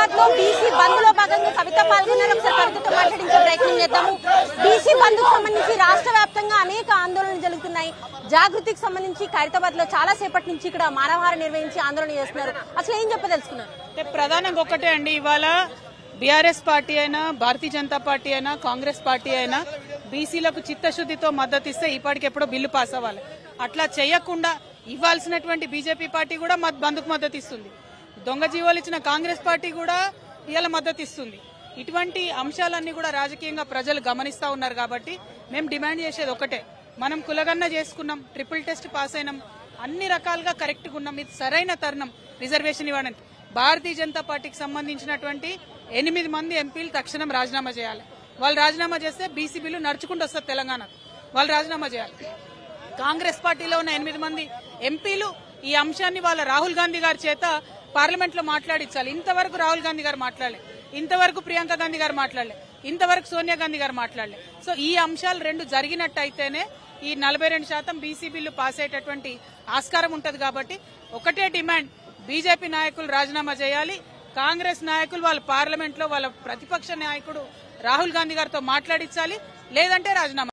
హైదరాబాద్ లో బీసీ బంద్ లో భాగంగా కవిత పాల్గొన్నారు. ఒకసారి కవితతో మాట్లాడించే ప్రయత్నం చేద్దాము. బీసీ బంద్ కు సంబంధించి రాష్ట్ర వ్యాప్తంగా అనేక ఆందోళనలు జరుగుతున్నాయి. జాగృతికి సంబంధించి ఖైరతాబాద్ లో చాలా సేపటి నుంచి ఇక్కడ మానవహారం నిర్వహించి ఆందోళన చేస్తున్నారు. అసలు ఏం చెప్పదలుచుకున్నారు? ప్రధానంగా ఒక్కటే అండి, ఇవాళ బీఆర్ఎస్ పార్టీ అయినా, భారతీయ జనతా పార్టీ అయినా, కాంగ్రెస్ పార్టీ అయినా బీసీలకు చిత్తశుద్దితో మద్దతు ఇస్తే ఇప్పటికెప్పుడో బిల్లు పాస్ అవ్వాలి. అట్లా చేయకుండా ఇవ్వాల్సినటువంటి బీజేపీ పార్టీ కూడా బంద్కు మద్దతు ఇస్తుంది. దొంగ జీవోలు ఇచ్చిన కాంగ్రెస్ పార్టీ కూడా ఇవాళ మద్దతు ఇస్తుంది. ఇటువంటి అంశాలన్నీ కూడా రాజకీయంగా ప్రజలు గమనిస్తా ఉన్నారు. కాబట్టి మేము డిమాండ్ చేసేది ఒకటే, మనం కులగన్న చేసుకున్నాం, ట్రిపుల్ టెస్ట్ పాస్ అయినాం, అన్ని రకాలుగా కరెక్ట్ గా ఉన్నాం. ఇది సరైన తరుణం రిజర్వేషన్ ఇవ్వడానికి. భారతీయ జనతా పార్టీకి సంబంధించినటువంటి 8 మంది ఎంపీలు తక్షణం రాజీనామా చేయాలి. వాళ్ళు రాజీనామా చేస్తే బీసీ బిల్లు నడుచుకుంటూ వస్తారు తెలంగాణకు. వాళ్ళు రాజీనామా చేయాలి. కాంగ్రెస్ పార్టీలో ఉన్న 8 మంది ఎంపీలు ఈ అంశాన్ని వాళ్ళ రాహుల్ గాంధీ గారి చేత పార్లమెంట్ లో మాట్లాడించాలి. ఇంతవరకు రాహుల్ గాంధీ గారు మాట్లాడలే, ఇంతవరకు ప్రియాంక గాంధీ గారు మాట్లాడలే, ఇంతవరకు సోనియా గాంధీ గారు మాట్లాడలే. సో ఈ అంశాలు రెండు జరిగినట్టయితేనే ఈ 42% బీసీ బిల్లు పాస్ అయ్యేటటువంటి ఆస్కారం ఉంటది. కాబట్టి ఒకటే డిమాండ్, బీజేపీ నాయకులు రాజీనామా చేయాలి. కాంగ్రెస్ నాయకులు వాళ్ళ పార్లమెంట్ లో వాళ్ళ ప్రతిపక్ష నాయకుడు రాహుల్ గాంధీ గారితో మాట్లాడించాలి, లేదంటే రాజీనామా